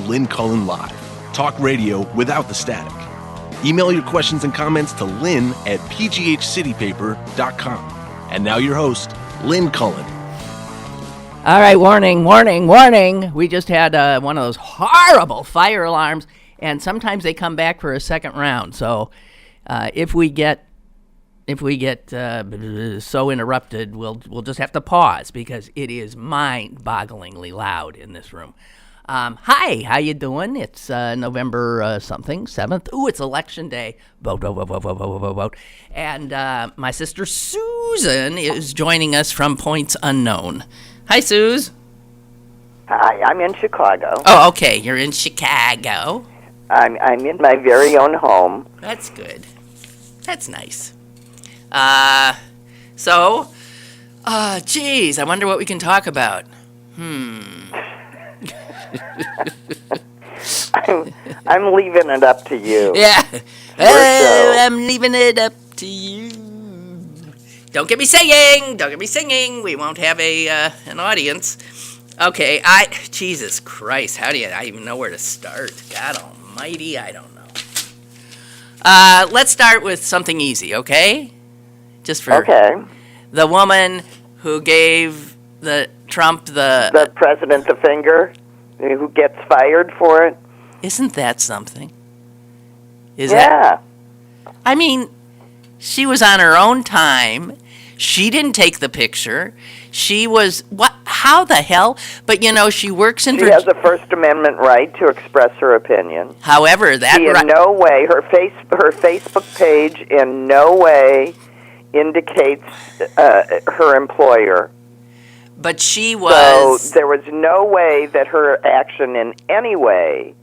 Lynn Cullen Live. Talk radio without the static. Email your questions and comments to lynn@pghcitypaper.com. And now your host, Lynn Cullen. All right, warning. We just had one of those horrible fire alarms, and sometimes they come back for a second round. So if we get so interrupted, we'll just have to pause because it is mind-bogglingly loud in this room. Hi, how you doing? It's November something, 7th. Ooh, it's election day. Vote. And my sister Susan is joining us from points unknown. Hi, Suze. Hi, I'm in Chicago. Oh, okay, you're in Chicago. I'm in my very own home. That's good. That's nice. Geez, I wonder what we can talk about. I'm leaving it up to you. Yeah. I'm leaving it up to you. Don't get me singing. We won't have an audience. Okay, Jesus Christ, how do I even know where to start? God almighty, I don't know. Let's start with something easy, okay? Just for the woman who gave Trump the president the finger, who gets fired for it. Isn't that something? Yeah. I mean, she was on her own time. She didn't take the picture. She was how the hell? But she works in. She has a First Amendment right to express her opinion. However, in no way her Facebook page in no way indicates her employer. But she was. So there was no way that her action in any way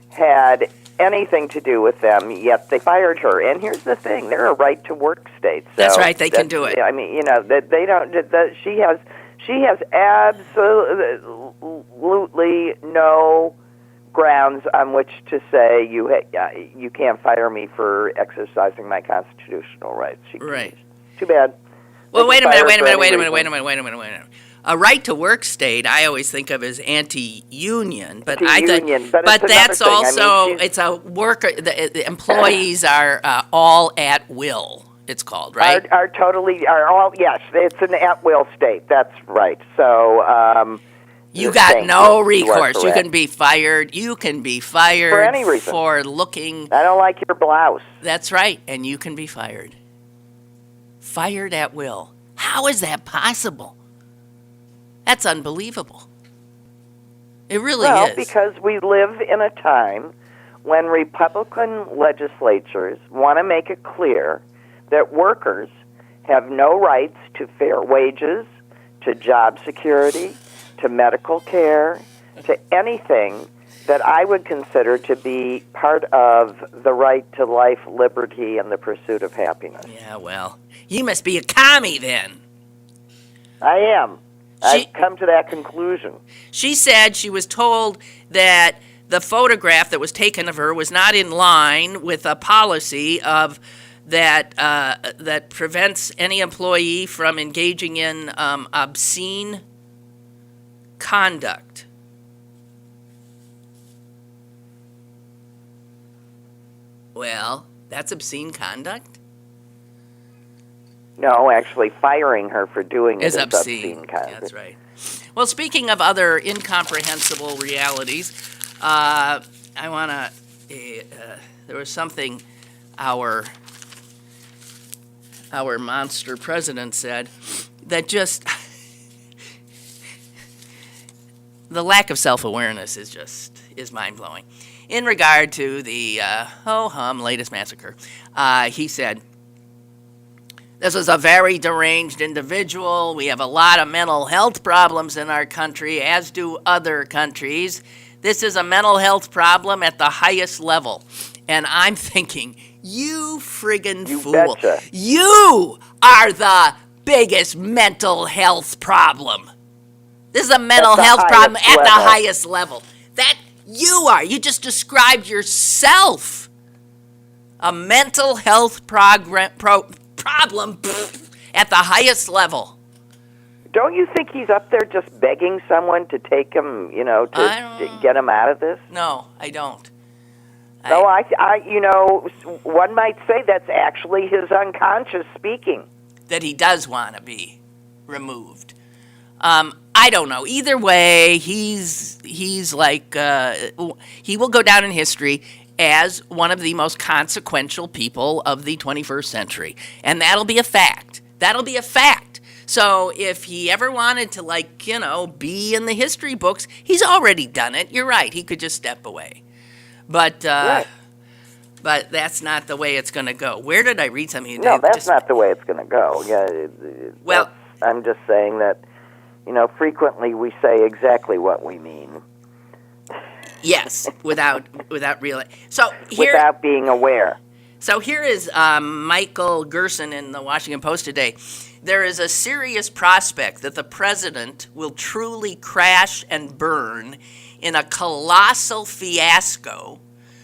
had anything to do with them, yet they fired her. And here's the thing, they're a right-to-work state. So that's right, they can do it. I mean, they don't. She has absolutely no grounds on which to say you can't fire me for exercising my constitutional rights. Right. Too bad. Well, wait a minute. A right-to-work state, I always think of as anti-union, but that's also it's a worker. The employees are all at will. It's called right. Yes, it's an at-will state. That's right. So you got no recourse. You can be fired. You can be fired for any reason. For looking. I don't like your blouse. That's right, and you can be fired. Fired at will. How is that possible? That's unbelievable. It really is. Well, because we live in a time when Republican legislatures want to make it clear that workers have no rights to fair wages, to job security, to medical care, to anything that I would consider to be part of the right to life, liberty, and the pursuit of happiness. Yeah, well, you must be a commie then. I am. I've come to that conclusion. She said she was told that the photograph that was taken of her was not in line with a policy of that prevents any employee from engaging in obscene conduct. Well, that's obscene conduct? No, actually, firing her for doing it is obscene conduct. That's right. Well, speaking of other incomprehensible realities, I want to. There was something our monster president said that just the lack of self-awareness is mind-blowing. In regard to the latest massacre, he said, "This is a very deranged individual. We have a lot of mental health problems in our country, as do other countries. This is a mental health problem at the highest level." And I'm thinking, you friggin' fool. Betcha. You are the biggest mental health problem. This is a mental health problem at the highest level. That you are. You just described yourself. A mental health problem at the highest level. Don't you think he's up there just begging someone to take him, to get him out of this? No, I don't. No, one might say that's actually his unconscious speaking. That he does want to be removed. I don't know. Either way, he's like he will go down in history as one of the most consequential people of the 21st century, and that'll be a fact. That'll be a fact. So if he ever wanted to, be in the history books, he's already done it. You're right. He could just step away. But right. But that's not the way it's going to go. Where did I read something? No, that's not the way it's going to go. Yeah. I'm just saying that, frequently we say exactly what we mean. Yes, without realizing. So without being aware. So here is Michael Gerson in the Washington Post today. There is a serious prospect that the president will truly crash and burn in a colossal fiasco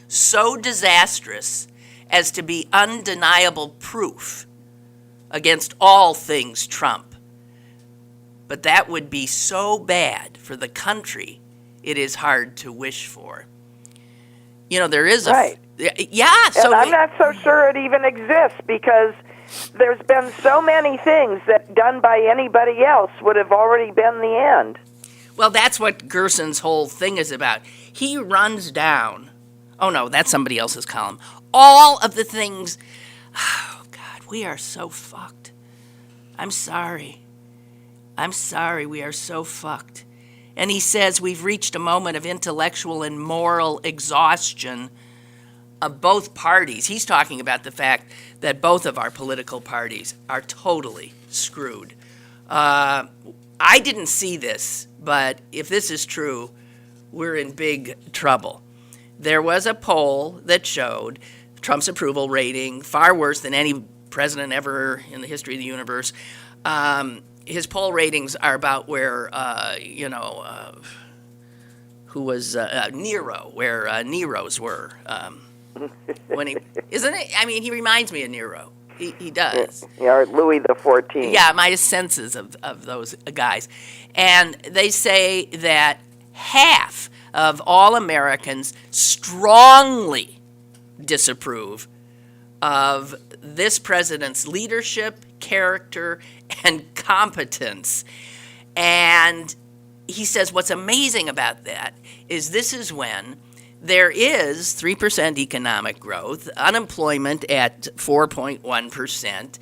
so disastrous as to be undeniable proof against all things Trump. But that would be so bad for the country, it is hard to wish for. There is a... Right. Yeah. So and I'm not so sure it even exists because there's been so many things that done by anybody else would have already been the end. Well, that's what Gerson's whole thing is about. He runs down... Oh, no, that's somebody else's column. All of the things... Oh, God, we are so fucked. I'm sorry, we are so fucked. And he says we've reached a moment of intellectual and moral exhaustion of both parties. He's talking about the fact that both of our political parties are totally screwed. I didn't see this, but if this is true, we're in big trouble. There was a poll that showed Trump's approval rating far worse than any president ever in the history of the universe. His poll ratings are about where, who was Nero, where Nero's were. When he isn't it? I mean, he reminds me of Nero. He does. Yeah, or Louis the 14th. Yeah, my senses of those guys, and they say that half of all Americans strongly disapprove of this president's leadership, character, and competence. And he says what's amazing about that is this is when there is 3% economic growth, unemployment at 4.1%,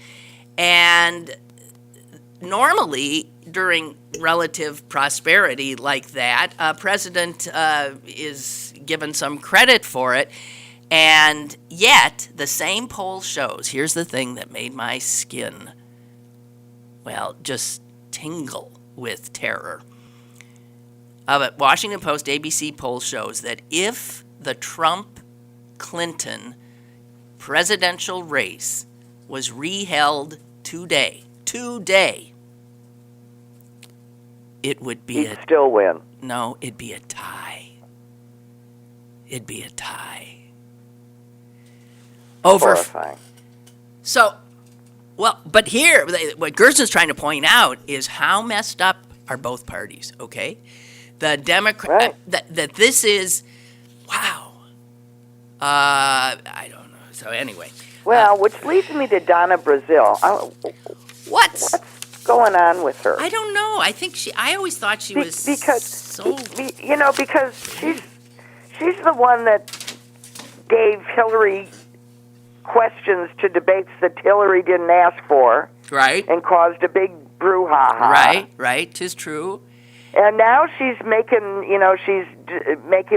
and normally during relative prosperity like that, a president is given some credit for it. And yet, the same poll shows, here's the thing that made my skin, just tingle with terror. A Washington Post ABC poll shows that if the Trump-Clinton presidential race was reheld today, it would be He'd still win. No, it'd be a tie. It'd be a tie. Horrifying. So, but here, what Gerson's trying to point out is how messed up are both parties, okay? The Democrat, right. that this is, wow. I don't know. So anyway. Well, which leads me to Donna Brazil. What's going on with her? I don't know. I always thought she was because she's the one that gave Hillary questions to debates that Hillary didn't ask for. Right. And caused a big brouhaha. Right. 'Tis true. And now she's making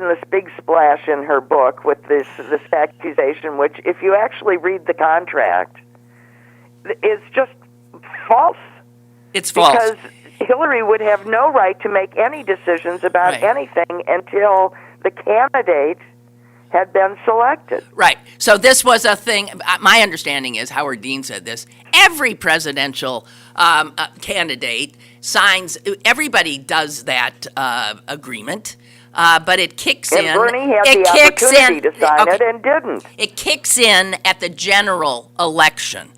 this big splash in her book with this accusation, which, if you actually read the contract, is just false. It's false. Because Hillary would have no right to make any decisions about anything until the candidate had been selected. Right. So this was a thing. My understanding is, Howard Dean said this, every presidential candidate signs, everybody does that agreement, but it kicks in. And Bernie had the opportunity to sign it and didn't. It kicks in at the general election.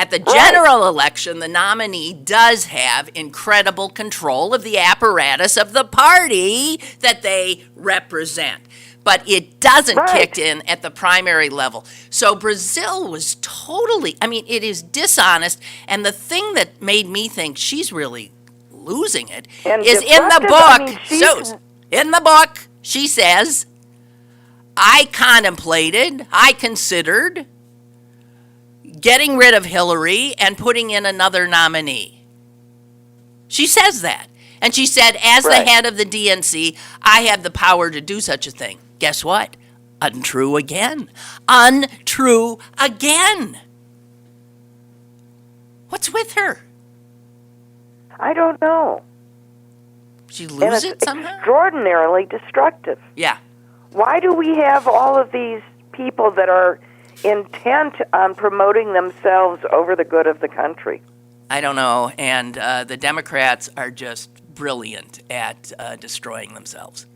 At the general election, the nominee does have incredible control of the apparatus of the party that they represent. But it doesn't kick in at the primary level. So Brazil was totally, it is dishonest. And the thing that made me think she's really losing it is in the book. In the book, she says, I considered getting rid of Hillary and putting in another nominee. She says that. And she said, as the head of the DNC, I have the power to do such a thing. Guess what? Untrue again. Untrue again. What's with her? I don't know. She lose it somehow? Extraordinarily destructive. Yeah. Why do we have all of these people that are intent on promoting themselves over the good of the country? I don't know. And the Democrats are just brilliant at destroying themselves.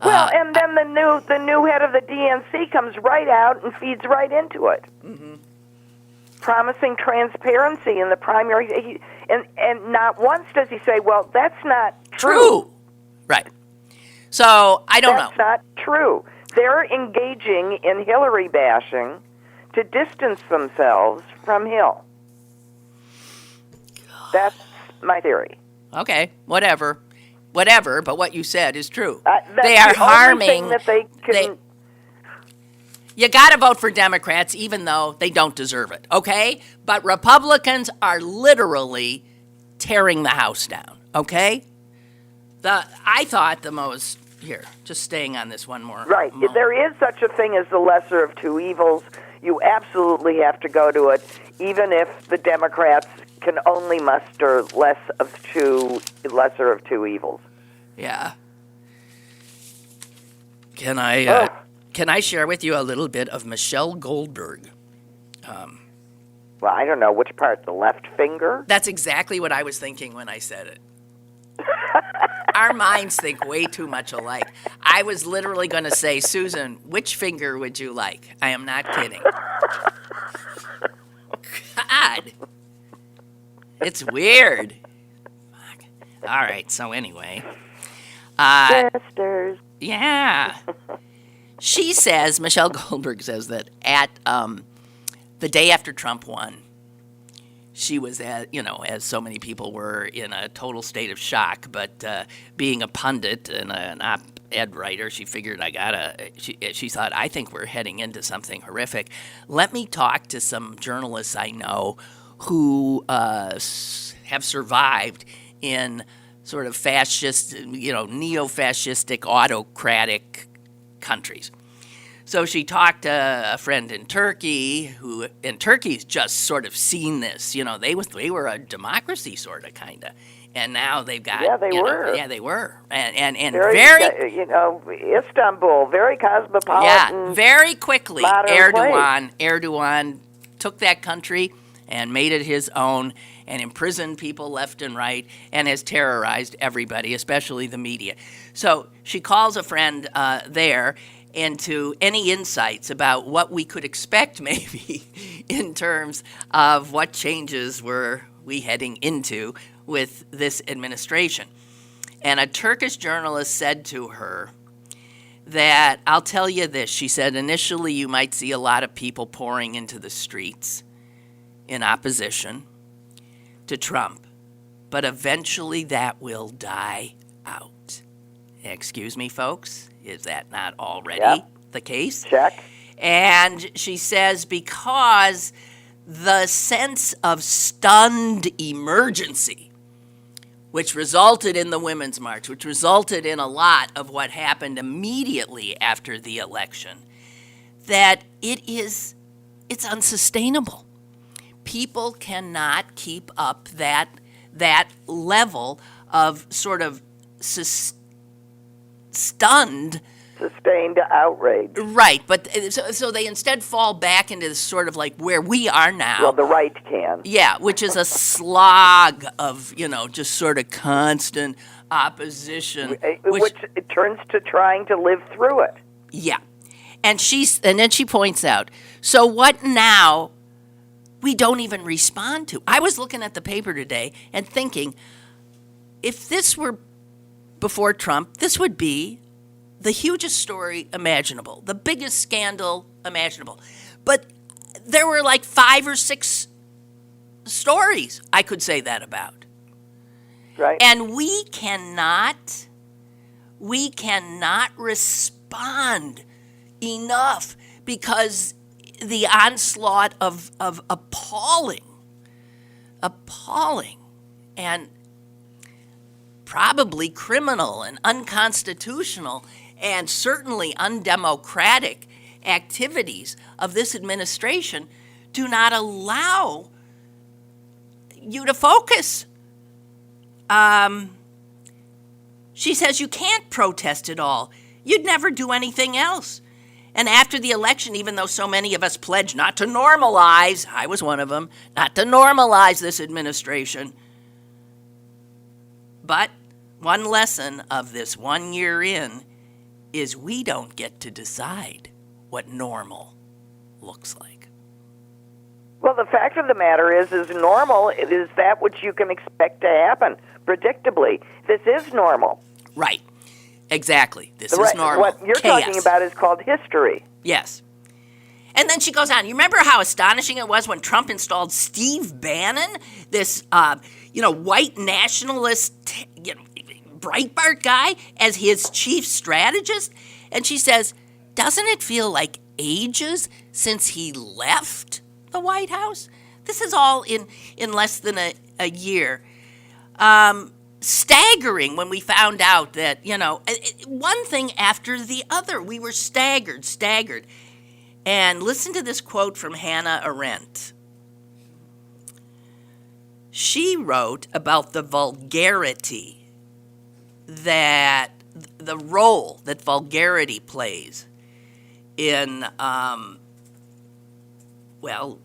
Well, and then the new head of the DNC comes right out and feeds right into it, promising transparency in the primary. And not once does he say, "Well, that's not true." Right. So I don't know. That's not true. They're engaging in Hillary bashing to distance themselves from Hill. That's my theory. Okay, whatever, but what you said is true. They are harming. Only thing that they can. You got to vote for Democrats even though they don't deserve it, okay? But Republicans are literally tearing the house down, okay? I thought the most, here, just staying on this one more. Right. moment. There is such a thing as the lesser of two evils. You absolutely have to go to it, even if the Democrats can only muster lesser of two evils. Yeah. Can I share with you a little bit of Michelle Goldberg? Well, I don't know which part, the left finger? That's exactly what I was thinking when I said it. Our minds think way too much alike. I was literally going to say, Susan, which finger would you like? I am not kidding. God. It's weird. All right, so anyway. Sisters. Yeah. She says, Michelle Goldberg says that at the day after Trump won, she was, as so many people were, in a total state of shock. But being a pundit and an op-ed writer, she figured she thought, I think we're heading into something horrific. Let me talk to some journalists I know who have survived in sort of fascist, neo-fascistic, autocratic countries. So she talked to a friend in Turkey and Turkey's just sort of seen this. They were a democracy sort of, kind of. And now they've got... Yeah, they were. Yeah, they were. And very... Istanbul, very cosmopolitan. Yeah, very quickly, Erdogan took that country and made it his own and imprisoned people left and right and has terrorized everybody, especially the media. So she calls a friend there into any insights about what we could expect maybe in terms of what changes were we heading into with this administration. And a Turkish journalist said to her that, I'll tell you this, she said, initially you might see a lot of people pouring into the streets in opposition to Trump, but eventually that will die out. Excuse me, folks, is that not already the case? Check. And she says because the sense of stunned emergency, which resulted in the Women's March, which resulted in a lot of what happened immediately after the election, that it's unsustainable. People cannot keep up that level of sort of stunned, sustained outrage. Right, but so they instead fall back into this sort of like where we are now. Well, the right can. Yeah, which is a slog of, just sort of constant opposition. Which it turns to trying to live through it. Yeah. And then she points out, so what now? we don't even respond to. I was looking at the paper today and thinking, if this were before Trump, this would be the hugest story imaginable, the biggest scandal imaginable. But there were like 5 or 6 stories I could say that about. Right. And we cannot respond enough because the onslaught of appalling and probably criminal and unconstitutional and certainly undemocratic activities of this administration do not allow you to focus. She says you can't protest at all. You'd never do anything else. And after the election, even though so many of us pledged not to normalize, I was one of them, not to normalize this administration. But one lesson of this 1 year in is we don't get to decide what normal looks like. Well, the fact of the matter is normal is that which you can expect to happen predictably. This is normal. Right. Exactly. This is normal. What you're Chaos. talking about is called history. Yes. And then she goes on. You remember how astonishing it was when Trump installed Steve Bannon, this, white nationalist, Breitbart guy, as his chief strategist? And she says, doesn't it feel like ages since he left the White House? This is all in less than a year. Staggering when we found out that, one thing after the other. We were staggered. And listen to this quote from Hannah Arendt. She wrote about the vulgarity that the role that vulgarity plays in,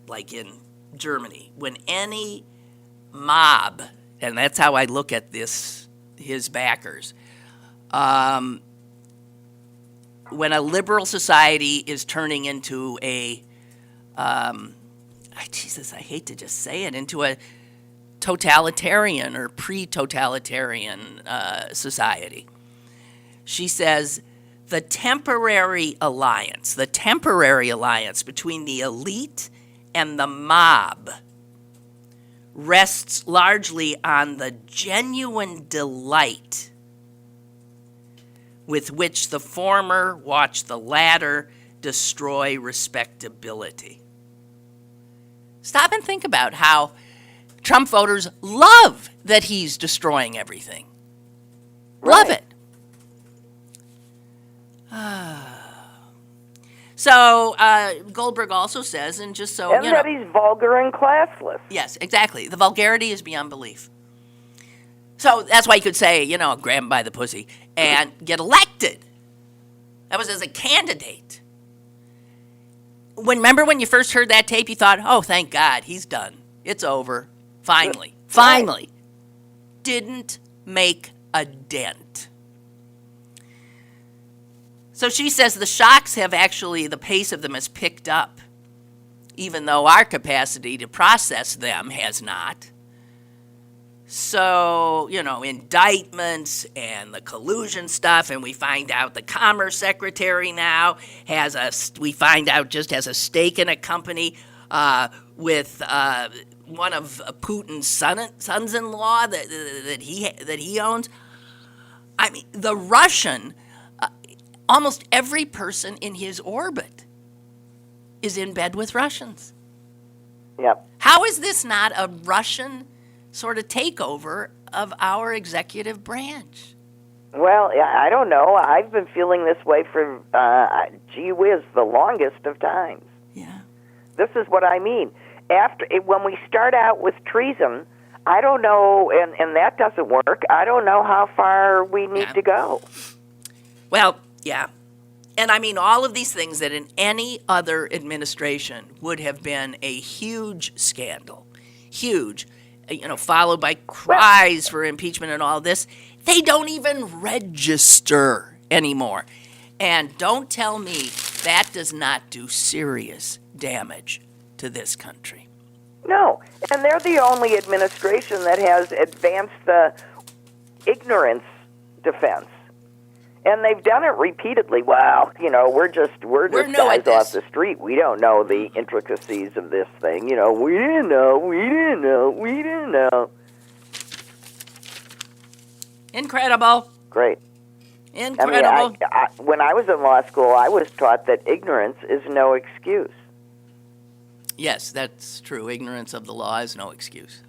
like in Germany, when any mob, and that's how I look at this, his backers, when a liberal society is turning into a, Jesus, I hate to just say it, into a totalitarian or pre-totalitarian society. She says the temporary alliance between the elite and the mob rests largely on the genuine delight with which the former watch the latter destroy respectability. Stop and think about how Trump voters love that he's destroying everything. Love it. So Goldberg also says, and just so and that he's vulgar and classless. Yes, exactly. The vulgarity is beyond belief. So that's why you could say, grab him by the pussy and get elected. That was as a candidate. Remember when you first heard that tape, you thought, oh, thank God, he's done. It's over. Finally. Didn't make a dent. So she says the shocks have actually, the pace of them has picked up, even though our capacity to process them has not. So, indictments and the collusion stuff, and we find out the Commerce Secretary now has a stake in a company with one of Putin's sons-in-law that he owns. I mean, the Russian, almost every person in his orbit is in bed with Russians. Yep. How is this not a Russian sort of takeover of our executive branch? Well, I don't know. I've been feeling this way for, gee whiz, the longest of times. Yeah. This is what I mean. When we start out with treason, I don't know, and that doesn't work. I don't know how far we need to go. Well, yeah. And I mean, all of these things that in any other administration would have been a huge scandal, huge, followed by cries for impeachment and all this, they don't even register anymore. And don't tell me that does not do serious damage to this country. No, and they're the only administration that has advanced the ignorance defense. And they've done it repeatedly. Well, we're just We're new guys at this. off the street. We don't know the intricacies of this thing. We didn't know. Incredible. Great. Incredible. When I was in law school, I was taught that ignorance is no excuse. Yes, that's true. Ignorance of the law is no excuse.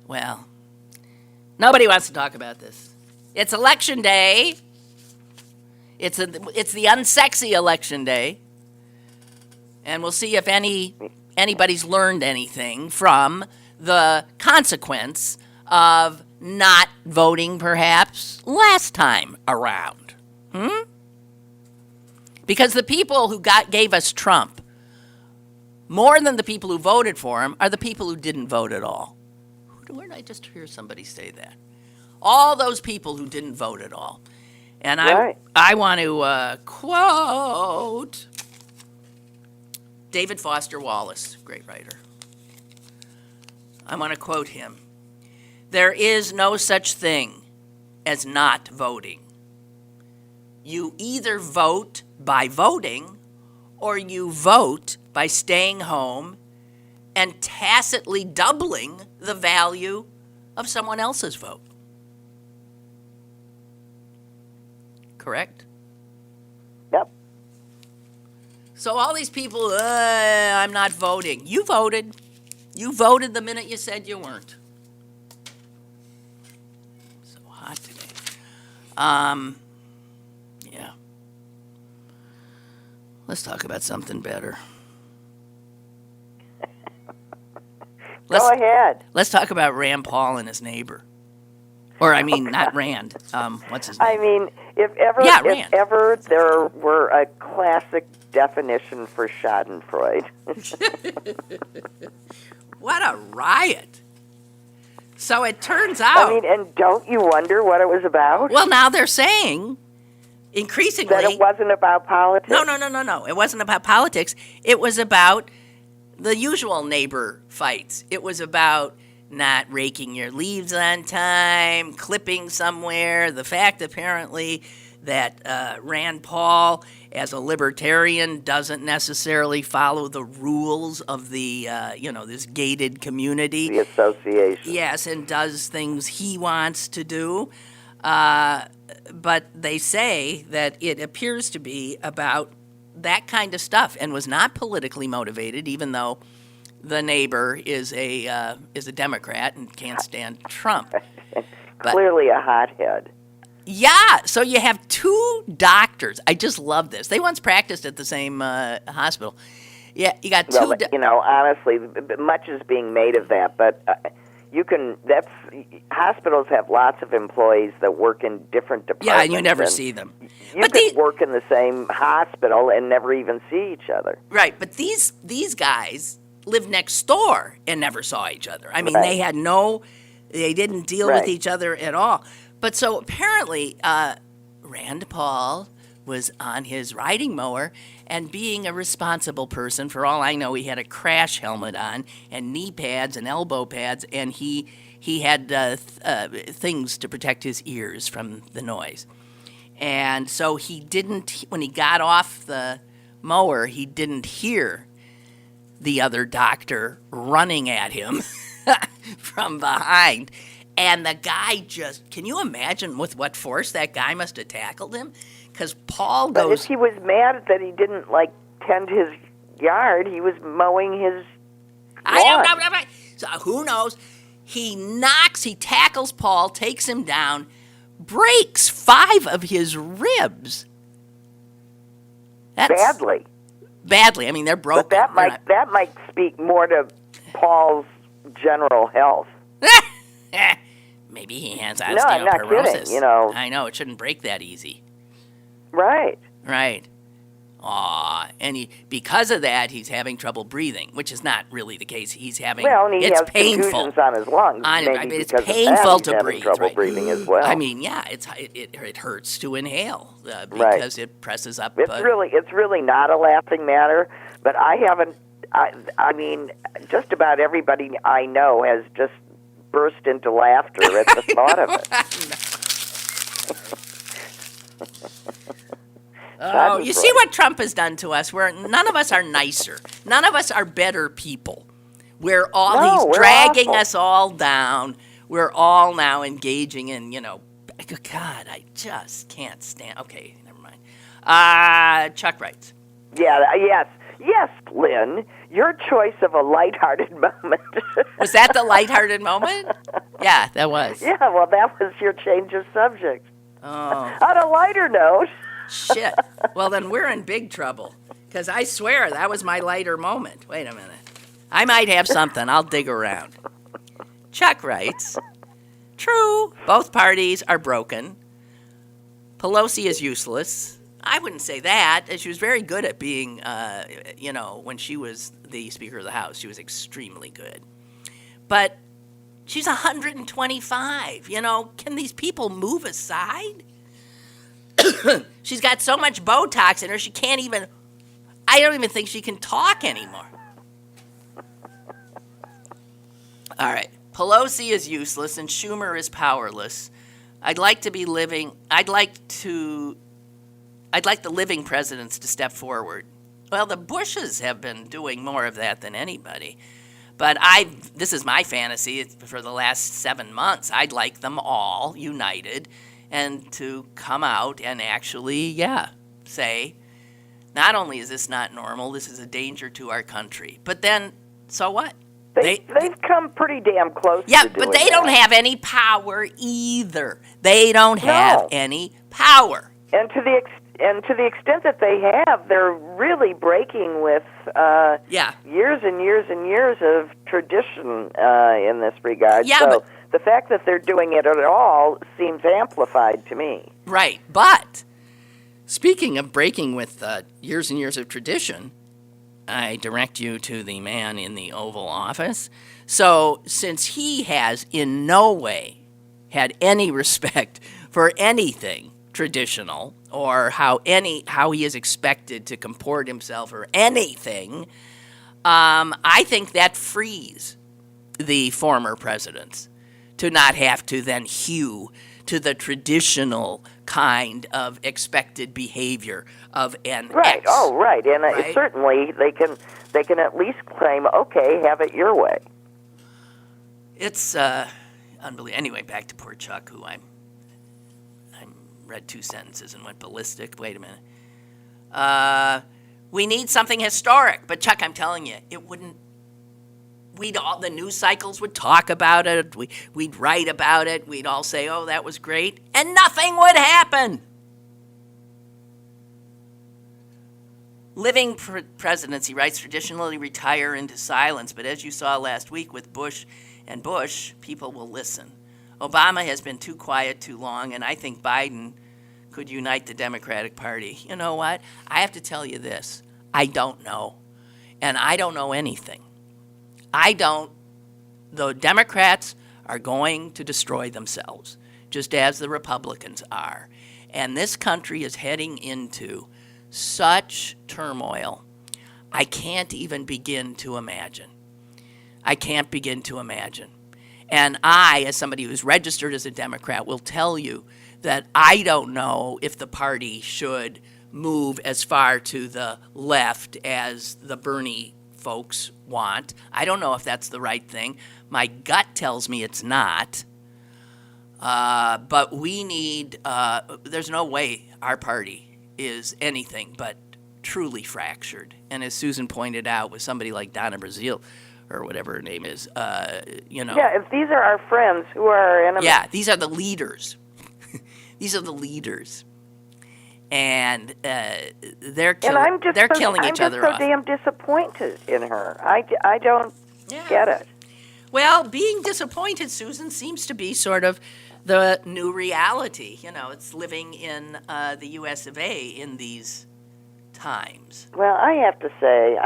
Well, nobody wants to talk about this. It's election day. It's the unsexy election day. And we'll see if anybody's learned anything from the consequence of not voting perhaps last time around. Because the people who gave us Trump, more than the people who voted for him, are the people who didn't vote at all. Where did I just hear somebody say that? All those people who didn't vote at all. And Right. I want to quote David Foster Wallace, great writer. I want to quote him. There is no such thing as not voting. You either vote by voting or you vote by staying home and tacitly doubling the value of someone else's vote. Correct? Yep. So all these people, I'm not voting. You voted. You voted the minute you said you weren't. So hot today. Yeah. Let's talk about something better. Go ahead. Let's talk about Rand Paul and his neighbor. Or, I mean, not Rand. What's his name? I mean, if ever there were a classic definition for Schadenfreude. What a riot. So it turns out... and don't you wonder what it was about? Well, now they're saying, increasingly... That it wasn't about politics? No. It wasn't about politics. It was about the usual neighbor fights. It was about not raking your leaves on time, clipping somewhere, the fact apparently that Rand Paul, as a libertarian, doesn't necessarily follow the rules of the, this gated community. The association. Yes, and does things he wants to do. But they say that it appears to be about that kind of stuff and was not politically motivated, even though the neighbor is a Democrat and can't stand Trump. Clearly a hothead. Yeah, so you have two doctors. I just love this. They once practiced at the same hospital. Yeah, you got two. Honestly, much is being made of that, but hospitals have lots of employees that work in different departments. Yeah, and you never see them. You could work in the same hospital and never even see each other. Right, but these guys lived next door and never saw each other. I mean, Right. they didn't deal Right. with each other at all. But so apparently, Rand Paul was on his riding mower and being a responsible person. For all I know, he had a crash helmet on and knee pads and elbow pads, and he had things to protect his ears from the noise. And so he didn't, when he got off the mower, he didn't hear the other doctor running at him from behind. And the guy can you imagine with what force that guy must have tackled him? Because Paul goes... But if he was mad that he didn't, tend his yard, he was mowing his lawn. I don't know. So who knows? He tackles Paul, takes him down, breaks 5 of his ribs. Badly. Badly. I mean, they're broken. But that might speak more to Paul's general health. Maybe he has No, I'm not osteoporosis. kidding, I know, it shouldn't break that easy. Right. Right. Aw, and because of that, he's having trouble breathing, which is not really the case. He's having, and he it's has painful. contusions on his lungs. Maybe It's because painful of that, to he's having breathe. trouble Right? breathing as well. I mean, yeah, it hurts to inhale because it presses up. It's really not a laughing matter, But I haven't. I mean, just about everybody I know has just burst into laughter at the thought of it. Oh, you see what Trump has done to us? None of us are nicer. None of us are better people. He's dragging awful. us all down. We're all now engaging in, God, I just can't stand. Okay, never mind. Chuck writes. Yes, Lynn. Your choice of a lighthearted moment. Was that the lighthearted moment? Yeah, that was. Yeah, well, that was your change of subject. Oh. On a lighter note. Shit. Well, then we're in big trouble. Because I swear that was my lighter moment. Wait a minute. I might have something. I'll dig around. Chuck writes, true, both parties are broken. Pelosi is useless. I wouldn't say that. She was very good at being, when she was the Speaker of the House. She was extremely good. But she's 125. Can these people move aside? She's got so much Botox in her, I don't even think she can talk anymore. All right. Pelosi is useless and Schumer is powerless. I'd like the living presidents to step forward. Well, the Bushes have been doing more of that than anybody. But this is my fantasy for the last 7 months. I'd like them all united and to come out and actually, say, not only is this not normal, this is a danger to our country. But then, so what? They've come pretty damn close to doing but they don't have any power either. They don't have any power. And to the extent that they have, they're really breaking with years and years and years of tradition in this regard. Yeah, so the fact that they're doing it at all seems amplified to me. Right, but speaking of breaking with years and years of tradition, I direct you to the man in the Oval Office. So since he has in no way had any respect for anything traditional or how he is expected to comport himself or anything, I think that frees the former presidents to not have to then hew to the traditional kind of expected behavior of an ex. Oh, right. And certainly they can at least claim, okay, have it your way. It's unbelievable. Anyway, back to poor Chuck, who I read 2 sentences and went ballistic. Wait a minute. We need something historic. But Chuck, I'm telling you, it wouldn't. The news cycles would talk about it. We'd write about it. We'd all say, oh, that was great. And nothing would happen. Living presidency, writes, traditionally retire into silence. But as you saw last week with Bush and Bush, people will listen. Obama has been too quiet too long, and I think Biden could unite the Democratic Party. You know what? I have to tell you this. I don't know. And I don't know anything. The Democrats are going to destroy themselves, just as the Republicans are. And this country is heading into such turmoil, I can't even begin to imagine. And I, as somebody who's registered as a Democrat, will tell you that I don't know if the party should move as far to the left as the Bernie folks want. I don't know if that's the right thing. My gut tells me it's not. But we need, there's no way our party is anything but truly fractured. And as Susan pointed out, with somebody like Donna Brazile, or whatever her name is, Yeah, if these are our friends, who are our enemies? Yeah, these are the leaders. And they're killing each other off. I'm just so damn disappointed in her. I don't get it. Well, being disappointed, Susan, seems to be sort of the new reality. It's living in the U.S. of A. in these times. Well, I have to say,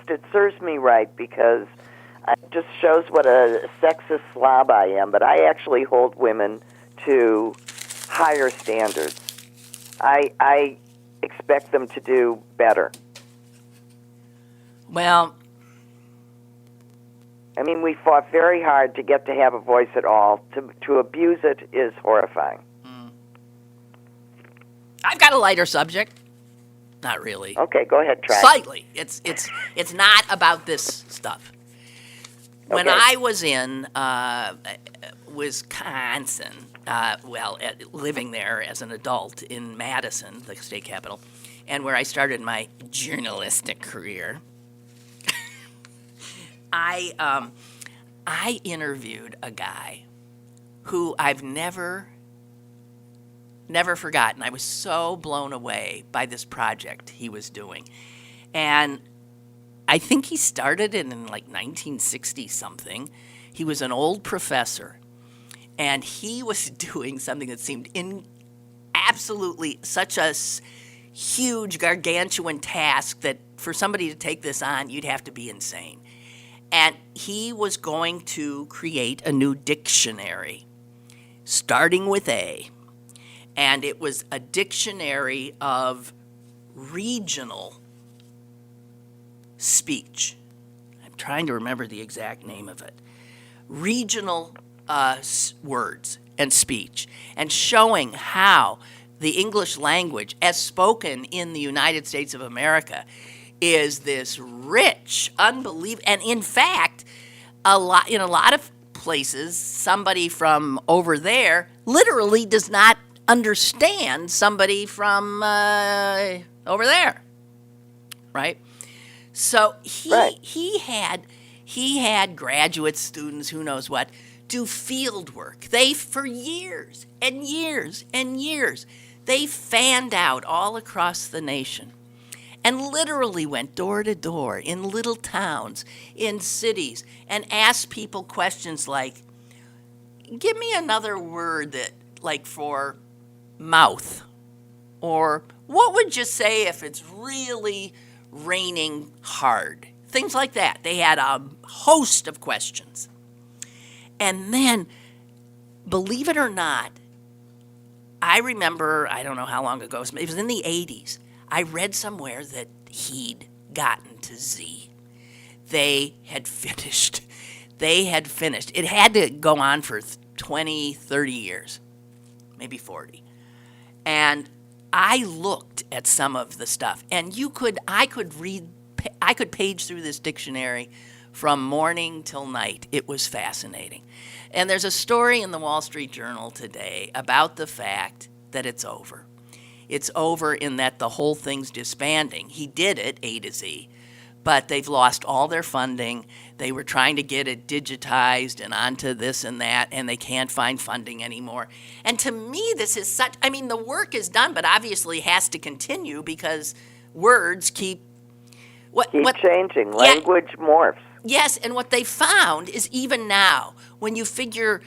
it serves me right because it just shows what a sexist slob I am. But I actually hold women to higher standards. I expect them to do better. Well, I mean, we fought very hard to get to have a voice at all. To abuse it is horrifying. I've got a lighter subject. Not really. Okay, go ahead, try. Slightly. It's not about this stuff. When Okay. I was in Wisconsin, living there as an adult in Madison, the state capital, and where I started my journalistic career, I interviewed a guy who I've never forgotten. I was so blown away by this project he was doing. And I think he started it in like 1960 something. He was an old professor, and he was doing something that seemed absolutely such a huge, gargantuan task that for somebody to take this on, you'd have to be insane. And he was going to create a new dictionary, starting with A. And it was a dictionary of regional speech. I'm trying to remember the exact name of it. Regional words and speech, and showing how the English language, as spoken in the United States of America, is this rich, unbelievable, and in fact, in a lot of places, somebody from over there literally does not understand somebody from over there, right? So he had graduate students, who knows what, do field work. They, for years and years and years, they fanned out all across the nation and literally went door to door in little towns, in cities, and asked people questions like, give me another word that, like, for mouth, or what would you say if it's really raining hard? Things like that. They had a host of questions. And then, believe it or not, I remember, I don't know how long ago, it was in the 80s, I read somewhere that he'd gotten to Z. They had finished. It had to go on for 20, 30 years, maybe 40. And I looked at some of the stuff, and I could page through this dictionary from morning till night. It was fascinating. And there's a story in the Wall Street Journal today about the fact that it's over. It's over in that the whole thing's disbanding. He did it, A to Z, but they've lost all their funding. They were trying to get it digitized and onto this and that, and they can't find funding anymore. And to me, this is the work is done, but obviously has to continue because words keep changing. Language morphs. Yes, and what they found is even now, when you figure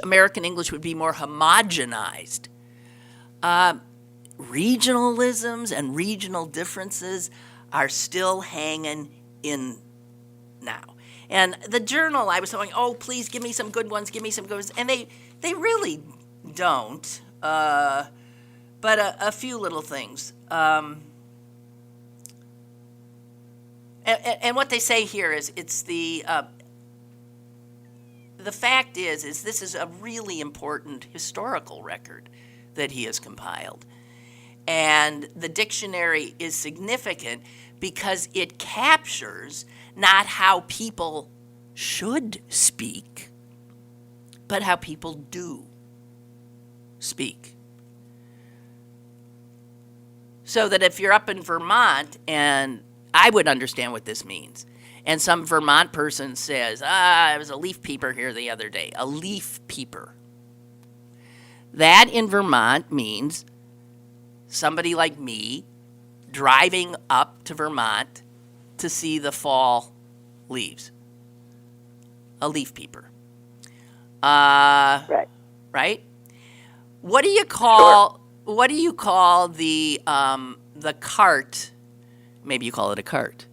American English would be more homogenized, regionalisms and regional differences are still hanging in now. And the Journal, I was saying, oh, please give me some good ones, and they really don't, but a few little things. And what they say here is it's the fact is this is a really important historical record that he has compiled. And the dictionary is significant because it captures not how people should speak, but how people do speak. So that if you're up in Vermont, and I would understand what this means, and some Vermont person says, there was a leaf peeper here the other day. A leaf peeper. That in Vermont means somebody like me driving up to Vermont to see the fall leaves. A leaf peeper. Right. Right? What do you call Sure. What do you call the cart? Maybe you call it a cart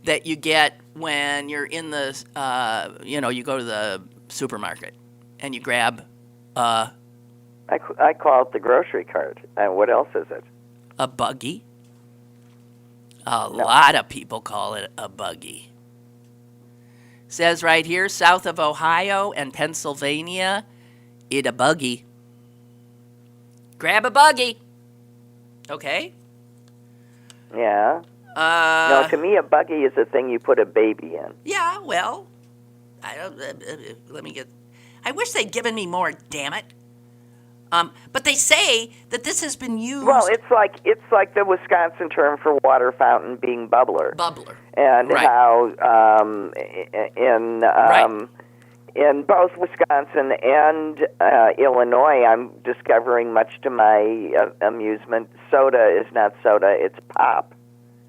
that you get when you're in the you go to the supermarket and you grab I call it the grocery cart. And what else is it? a buggy. A lot of people call it a buggy. Says right here, south of Ohio and Pennsylvania, it a buggy. Grab a buggy. Okay. Yeah. No, to me, a buggy is a thing you put a baby in. Yeah, well, let me get. I wish they'd given me more. Damn it. But they say that this has been used. Well, it's like the Wisconsin term for water fountain being bubbler. Bubbler. And right. how Right. in both Wisconsin and Illinois, I'm discovering, much to my amusement, soda is not soda; it's pop.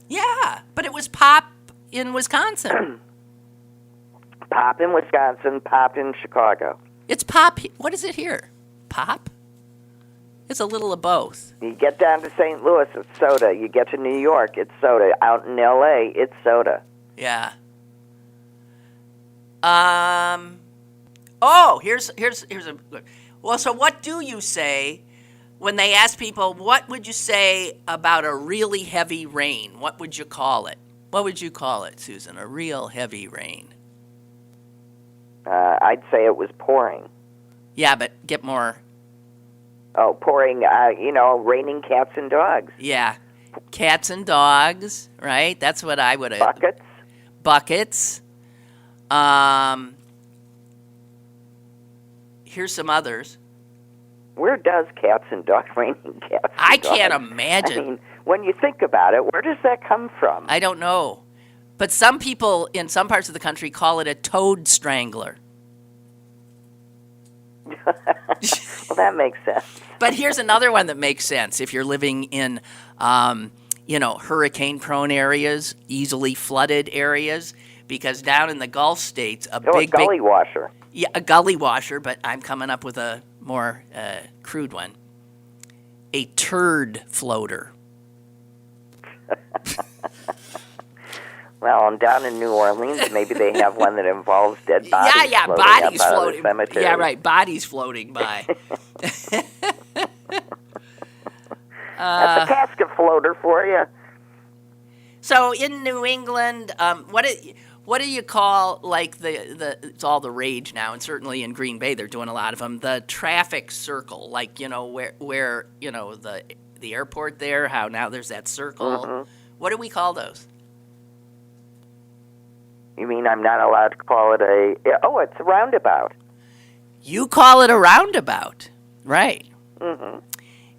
Yeah, but it was pop in Wisconsin. Pop in Wisconsin, pop in Chicago. It's pop. What is it here? Pop? It's a little of both. You get down to St. Louis, it's soda. You get to New York, it's soda. Out in L.A., it's soda. Yeah. Oh, here's a. Well, so what do you say when they ask people, what would you say about a really heavy rain? What would you call it? What would you call it, Susan? A real heavy rain. I'd say it was pouring. Yeah, but get more. Oh, pouring, raining cats and dogs. Yeah. Cats and dogs, right? That's what I would have. Buckets. Buckets. Here's some others. Where does cats and dogs, raining cats and I dogs? can't imagine. I mean, when you think about it, where does that come from? I don't know. But some people in some parts of the country call it a toad strangler. Well, that makes sense. But here's another one that makes sense. If you're living in, hurricane-prone areas, easily flooded areas, because down in the Gulf states, a gully washer. Yeah, a gully washer, but I'm coming up with a more crude one. A turd floater. Well, and down in New Orleans, maybe they have one that involves dead bodies. Bodies floating. Yeah, right, bodies floating by. That's a casket floater for you. So in New England, what do you call, like, it's all the rage now, and certainly in Green Bay they're doing a lot of them, the traffic circle, like, where the airport there, how now there's that circle. Mm-hmm. What do we call those? You mean I'm not allowed to call it it's a roundabout. You call it a roundabout, right. Mm-hmm.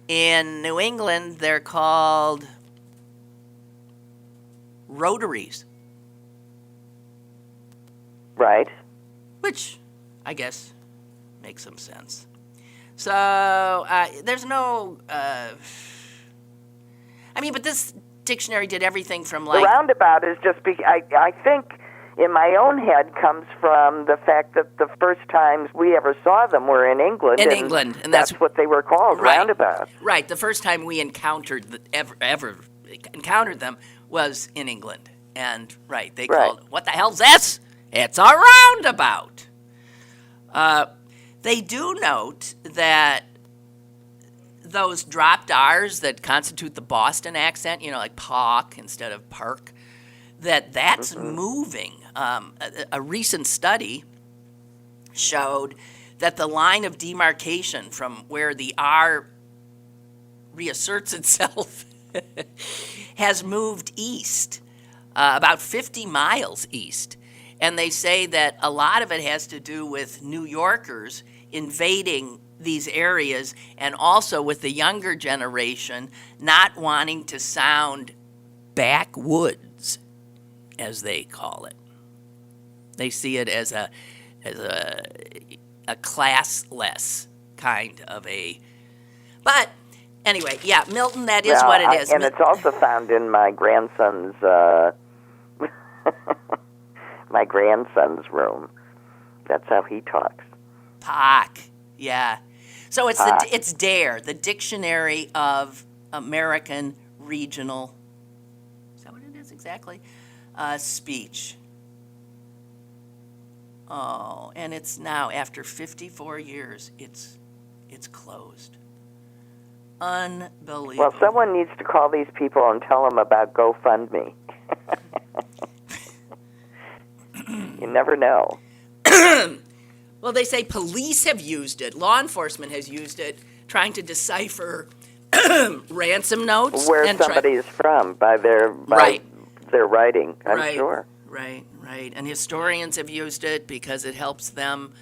In New England, they're called rotaries. Right. Which, I guess, makes some sense. So, there's no... but this dictionary did everything from, like... The roundabout is just... I think... in my own head comes from the fact that the first times we ever saw them were in England. And that's what they were called, right, roundabouts. Right. The first time we encountered ever encountered them was in England. And, right, they called, what the hell's this? It's a roundabout. They do note that those dropped R's that constitute the Boston accent, like park instead of park, that's moving. A recent study showed that the line of demarcation from where the R reasserts itself has moved east, about 50 miles east. And they say that a lot of it has to do with New Yorkers invading these areas, and also with the younger generation not wanting to sound backwoods, as they call it. They see it as a classless kind of a. But anyway, yeah, Milton, that is what it is. And it's also found in my grandson's room. That's how he talks. Pock, yeah. So it's DARE, the Dictionary of American Regional. Is that what it is exactly? Speech. Oh, and it's now, after 54 years, it's closed. Unbelievable. Well, someone needs to call these people and tell them about GoFundMe. You never know. Well, they say police have used it. Law enforcement has used it, trying to decipher ransom notes. Where somebody is from by their writing, I'm sure. Right. And historians have used it because it helps them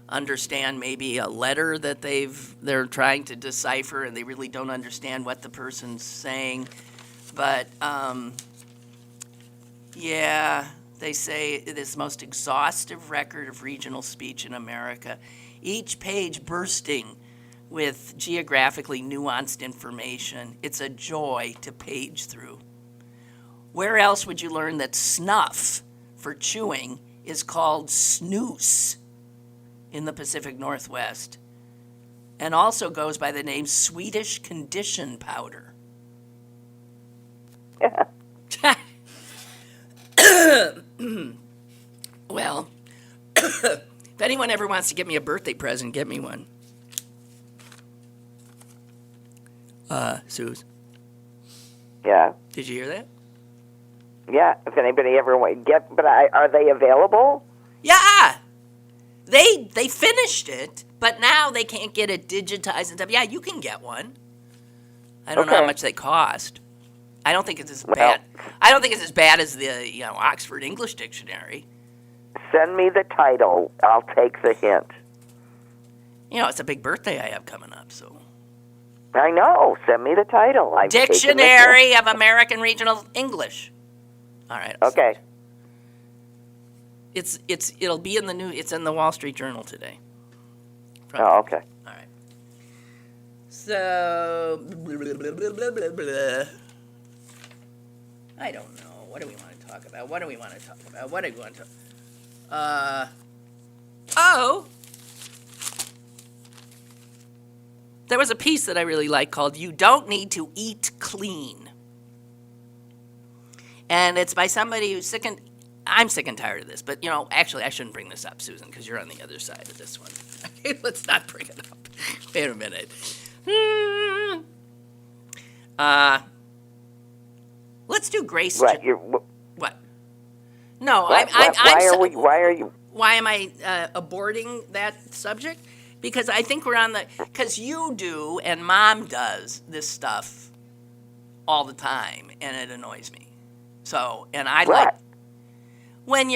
understand maybe a letter that they're trying to decipher, and they really don't understand what the person's saying. But they say it is the most exhaustive record of regional speech in America, each page bursting with geographically nuanced information. It's a joy to page through. Where else would you learn that snuff for chewing is called snus in the Pacific Northwest, and also goes by the name Swedish condition powder? Yeah. Well, if anyone ever wants to give me a birthday present, get me one. Suze. Yeah. Did you hear that? Yeah. If anybody ever are they available? Yeah. They finished it, but now they can't get it digitized and stuff. Yeah, you can get one. I don't know how much they cost. I don't think it's as bad. I don't think it's as bad as the Oxford English Dictionary. Send me the title. I'll take the hint. It's a big birthday I have coming up, so. I know. Send me the title. Dictionary of American Regional English. All right. Okay. It'll be in the it's in the Wall Street Journal today. Oh, okay. All right. So, I don't know. What do we want to talk about? There was a piece that I really like called "You Don't Need to Eat Clean." And it's by somebody who's sick and... I'm sick and tired of this, but, actually I shouldn't bring this up, Susan, because you're on the other side of this one. Let's not bring it up. Wait a minute. Let's do Grace... What? What? No, why are you... Why am I aborting that subject? Because I think we're on the... Because you do and Mom does this stuff all the time, and it annoys me. So, and I like... When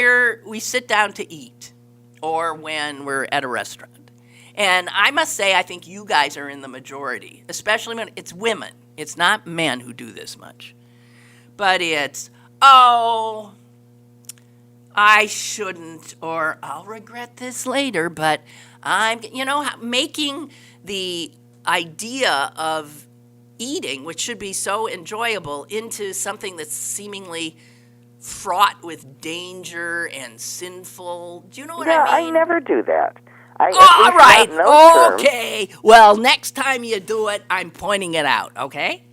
we sit down to eat, or when we're at a restaurant. And I must say, I think you guys are in the majority, especially when it's women. It's not men who do this much. But it's, I shouldn't, or I'll regret this later, but I'm, making the idea of eating, which should be so enjoyable, into something that's seemingly fraught with danger and sinful. Do you know what I mean? I never do that. All right. Okay. Well, next time you do it, I'm pointing it out, okay?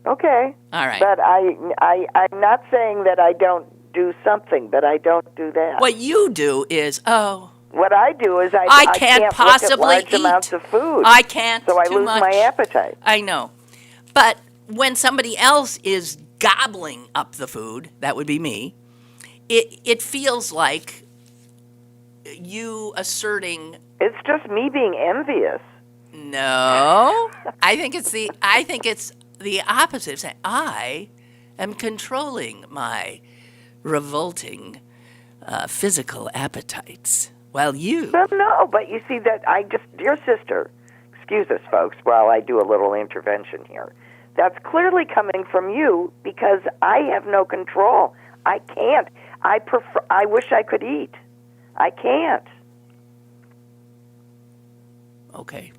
Okay. All right. But I'm not saying that I don't do something, but I don't do that. What you do is, what I do is I can't possibly look at large eat amounts of food. I can't. So I too lose much. my appetite. I know. But when somebody else is gobbling up the food, that would be me, it feels like you asserting... It's just me being envious. No. I think it's the opposite. Saying, I am controlling my revolting physical appetites, while you... No, but you see that dear sister, excuse us, folks, while I do a little intervention here. That's clearly coming from you because I have no control. I can't. I wish I could eat. I can't. Okay.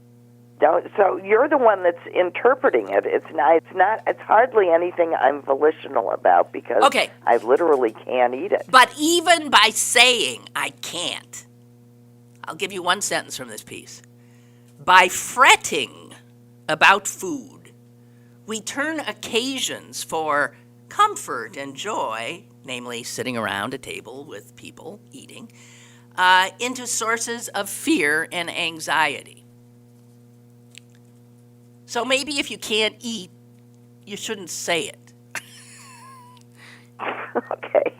So you're the one that's interpreting it. It's hardly anything I'm volitional about because I literally can't eat it. But even by saying I can't, I'll give you one sentence from this piece. By fretting about food, we turn occasions for comfort and joy, namely sitting around a table with people eating, into sources of fear and anxiety. So maybe if you can't eat, you shouldn't say it. Okay.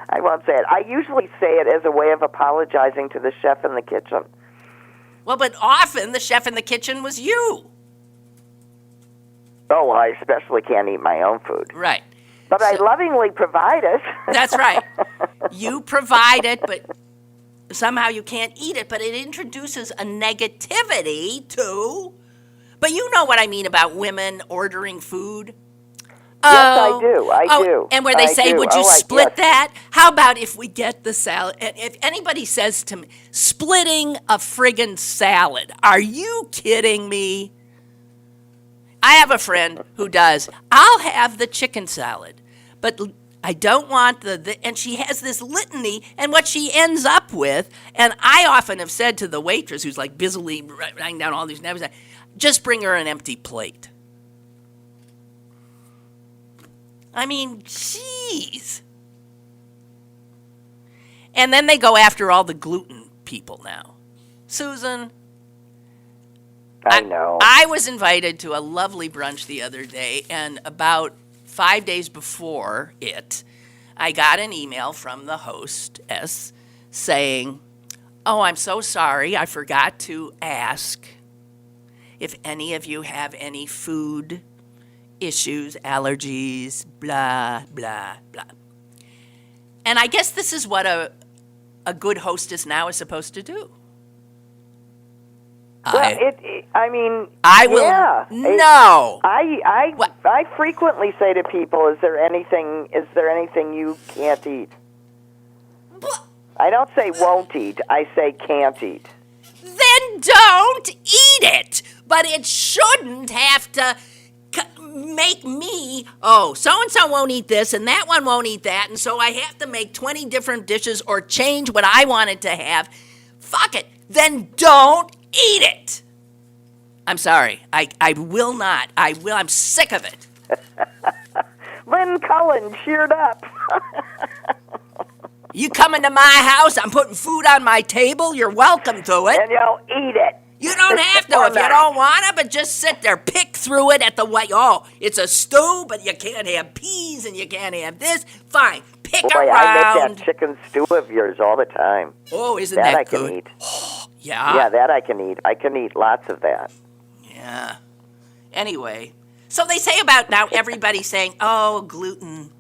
I won't say it. I usually say it as a way of apologizing to the chef in the kitchen. Well, but often the chef in the kitchen was you. Oh, well, I especially can't eat my own food. Right. But I lovingly provide it. That's right. You provide it, but somehow you can't eat it. But it introduces a negativity to... But you know what I mean about women ordering food? Yes, I do. I do. And where they say, would you split yes. that? How about if we get the salad? And if anybody says to me, splitting a friggin' salad, are you kidding me? I have a friend who does. I'll have the chicken salad, but I don't want and she has this litany, and what she ends up with, and I often have said to the waitress who's like busily writing down all these names, just bring her an empty plate. I mean, jeez. And then they go after all the gluten people now. Susan, I know. I was invited to a lovely brunch the other day, and about 5 days before it, I got an email from the hostess saying, "Oh, I'm so sorry, I forgot to ask if any of you have any food issues, allergies, blah, blah, blah." And I guess this is what a good hostess now is supposed to do. Well, I will. Yeah, no. I frequently say to people, "Is there anything you can't eat?" I don't say won't eat. I say can't eat. Then don't eat it. But it shouldn't have to make me, so-and-so won't eat this, and that one won't eat that, and so I have to make 20 different dishes or change what I wanted to have. Fuck it. Then don't eat it. I'm sorry. I will not. I'm sick of it. Lynn Cullen cheered up. You come into my house, I'm putting food on my table, you're welcome to it. And you'll eat it. You don't have to if you don't want to, but just sit there, pick through it at the way. Oh, it's a stew, but you can't have peas and you can't have this. Fine, pick around. I make that chicken stew of yours all the time. Oh, isn't that good? That I can eat. Yeah? Yeah, that I can eat. I can eat lots of that. Yeah. Anyway, so they say about now everybody saying, oh, gluten.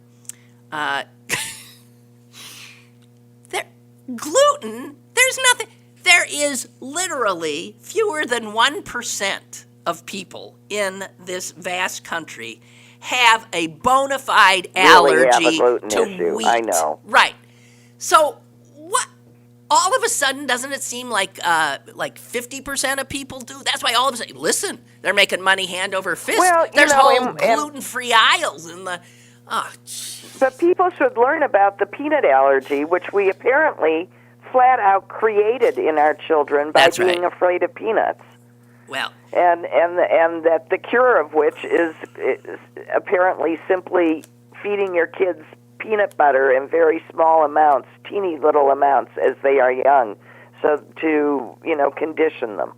Gluten, there's nothing. There is literally fewer than 1% of people in this vast country have a bona fide allergy to wheat. I know. Right. So what? All of a sudden, doesn't it seem like 50% of people do? That's why all of a sudden, listen, they're making money hand over fist. Well, there's whole gluten-free aisles in the. Oh, but people should learn about the peanut allergy, which we apparently flat out created in our children by being afraid of peanuts. Well, and that the cure of which is apparently simply feeding your kids peanut butter in very small amounts, teeny little amounts as they are young, so to condition them.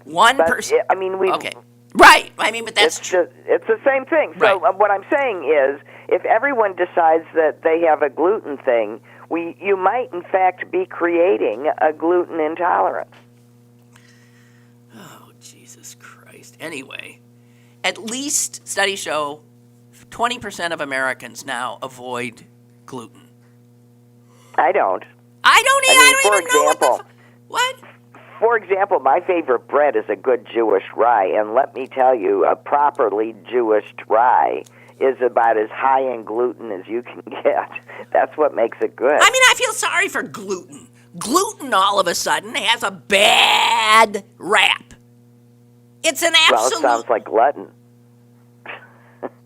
1%. I mean, we. Okay. Right. I mean, but that's true. It's the same thing. So what I'm saying is, if everyone decides that they have a gluten thing, you might in fact be creating a gluten intolerance. Oh, Jesus Christ. Anyway, at least studies show 20% of Americans now avoid gluten. I don't. I don't even know what? For example, my favorite bread is a good Jewish rye, and let me tell you, a properly Jewish rye is about as high in gluten as you can get. That's what makes it good. I mean, I feel sorry for gluten. Gluten, all of a sudden, has a bad rap. It's an absolute... Well, it sounds like glutton.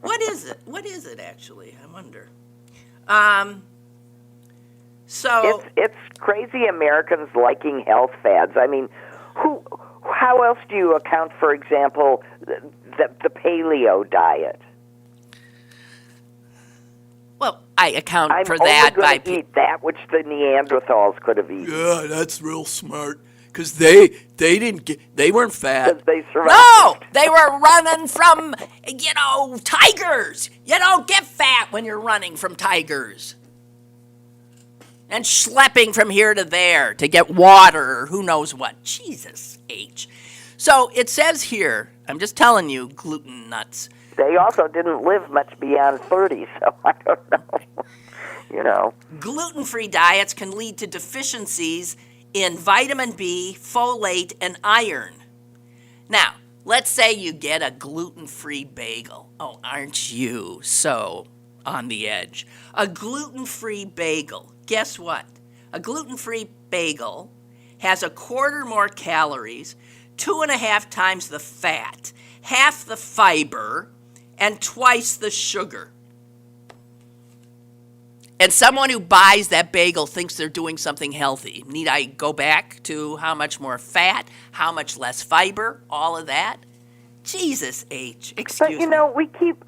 What is it? What is it, actually? I wonder. So it's crazy Americans liking health fads. I mean, how else do you account, for example, the paleo diet? Well, I account for I'm that only going to eat that which the Neanderthals could have eaten. Yeah, that's real smart. because they weren't fat. 'Cause they survived. No, they were running from, tigers. You don't get fat when you're running from tigers. And schlepping from here to there to get water or who knows what. Jesus H. So it says here, I'm just telling you, gluten nuts. They also didn't live much beyond 30, so I don't know. Gluten-free diets can lead to deficiencies in vitamin B, folate, and iron. Now, let's say you get a gluten-free bagel. Oh, aren't you so on the edge? A gluten-free bagel. Guess what? A gluten-free bagel has a quarter more calories, 2.5 times the fat, half the fiber, and twice the sugar. And someone who buys that bagel thinks they're doing something healthy. Need I go back to how much more fat, how much less fiber, all of that? Jesus H. Excuse me. But we keep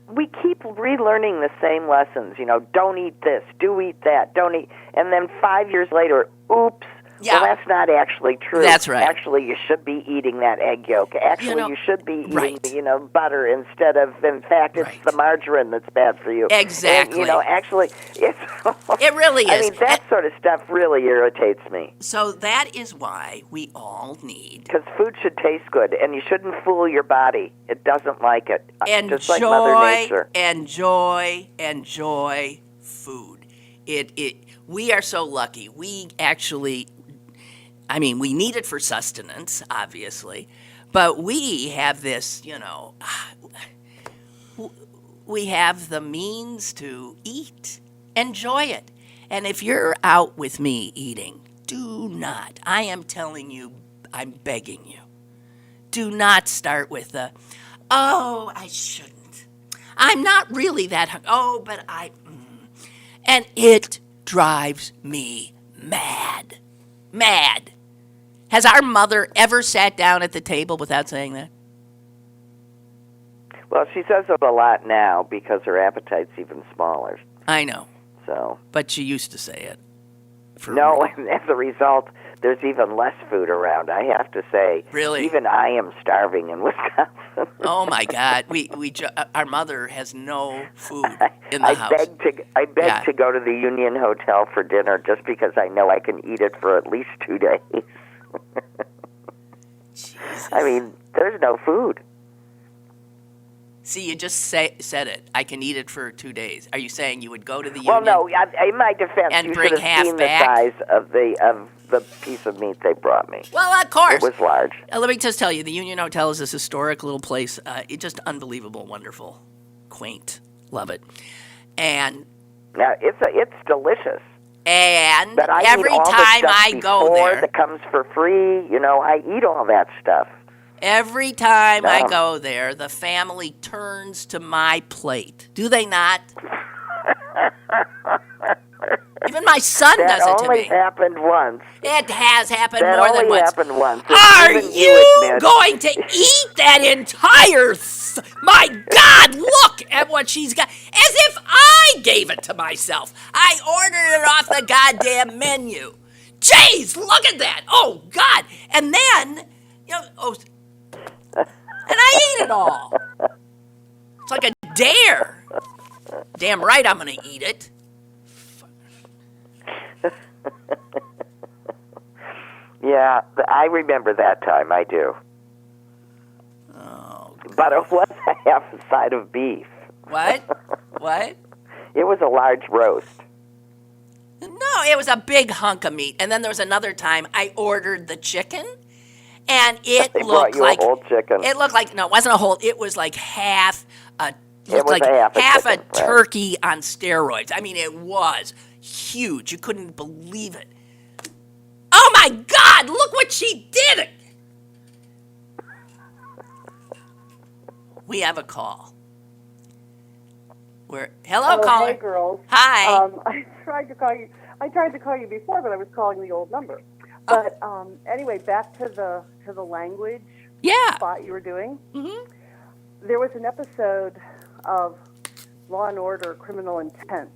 we keep relearning the same lessons. Don't eat this, do eat that, don't eat, and then 5 years later, oops. Yeah. Well, that's not actually true. That's right. Actually, you should be eating that egg yolk. Actually, you should be eating, right. Butter instead of, in fact, it's Right. the margarine that's bad for you. Exactly. And, actually, it's... It really is. I mean, that sort of stuff really irritates me. So that is why we all need... Because food should taste good, and you shouldn't fool your body. It doesn't like it. Just like Mother Nature. Enjoy food. We are so lucky. We actually... we need it for sustenance, obviously, but we have this, we have the means to eat. Enjoy it. And if you're out with me eating, do not, I am telling you, I'm begging you, do not start with I shouldn't. I'm not really that hungry. But and it drives me mad. Mad. Has our mother ever sat down at the table without saying that? Well, she says it a lot now because her appetite's even smaller. I know. So. But she used to say it. And as a result, there's even less food around, I have to say. Really? Even I am starving in Wisconsin. Oh, my God. Our mother has no food in the house. I beg to go to the Union Hotel for dinner just because I know I can eat it for at least 2 days. I mean, there's no food. See, you just said it. I can eat it for 2 days. Are you saying you would go to the Well, Union? no. In my defense, and you bring should have half seen back? the size of the piece of meat they brought me. Well, of course. It was large. Let me just tell you, the Union Hotel is this historic little place. It's just unbelievable, wonderful, quaint. Love it. And now it's delicious. And but I every eat all time the stuff I go there, that comes for free. I eat all that stuff. Every time I go there, the family turns to my plate. Do they not? Even my son does it to me. That only happened once. It has happened more than once. That only happened once. Are you going to eat that entire... My God, look at what she's got. As if I gave it to myself. I ordered it off the goddamn menu. Jeez, look at that. Oh, God. And then... and I ate it all. It's like a dare. Damn right I'm going to eat it. Yeah, I remember that time. I do. Oh, God. But it was a half a side of beef. What? What? It was a large roast. No, it was a big hunk of meat. And then there was another time I ordered the chicken. And it looked like a whole chicken. It looked like, no, it wasn't a whole. It was like half a half a turkey on steroids. I mean, it was huge. You couldn't believe it. Oh my God! Look what she did! We have a call. Hello, caller. Hey, girls. Hi. I tried to call you. I tried to call you before, but I was calling the old number. But anyway, back to the language spot you were doing. Mm-hmm. There was an episode of Law and Order: Criminal Intent,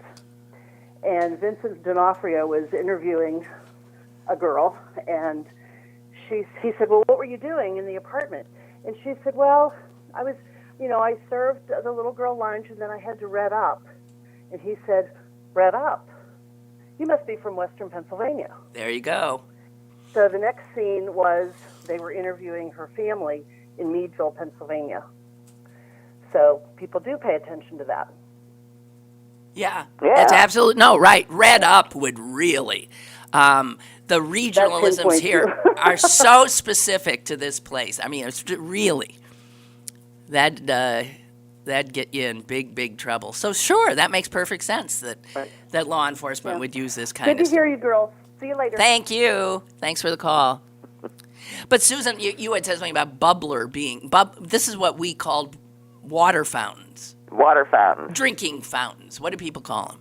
and Vincent D'Onofrio was interviewing a girl, and he said, well, what were you doing in the apartment? And she said, well, I served the little girl lunch, and then I had to red up. And he said, red up? You must be from Western Pennsylvania. There you go. So the next scene was they were interviewing her family in Meadville, Pennsylvania. So people do pay attention to that. Yeah. That's absolutely, no, right. Red up would really. The regionalisms here are so specific to this place. I mean, it's really, that'd get you in big trouble. So sure, that makes perfect sense that law enforcement would use this kind of stuff. Good to hear you, girls. See you later. Thank you. Thanks for the call. But Susan, you had said something about bubbler being, this is what we called water fountains. Water fountains. Drinking fountains. What do people call them?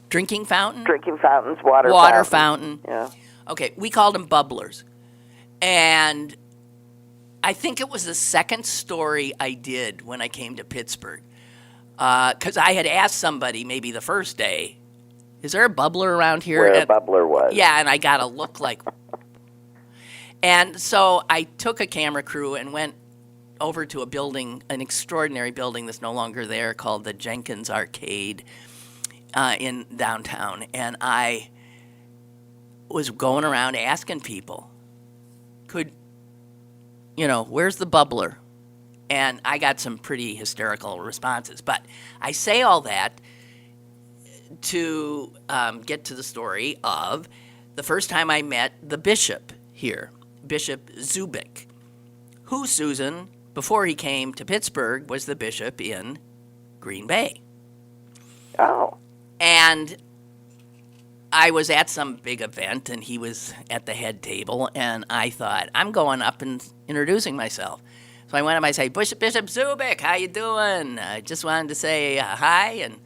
Drinking fountain? Drinking fountains, water fountain. Yeah. Okay, we called them bubblers. And I think it was the second story I did when I came to Pittsburgh. Because I had asked somebody maybe the first day, is there a bubbler around here? Where a bubbler was. Yeah, and I got a look like... And so I took a camera crew and went over to a building, an extraordinary building that's no longer there, called the Jenkins Arcade in downtown. And I was going around asking people, where's the bubbler? And I got some pretty hysterical responses. But I say all that to get to the story of the first time I met the bishop here, Bishop Zubik, who, Susan, before he came to Pittsburgh, was the bishop in Green Bay. Oh. And I was at some big event, and he was at the head table, and I thought, I'm going up and introducing myself. So I went up, I say, Bishop Zubik, how you doing? I just wanted to say hi, and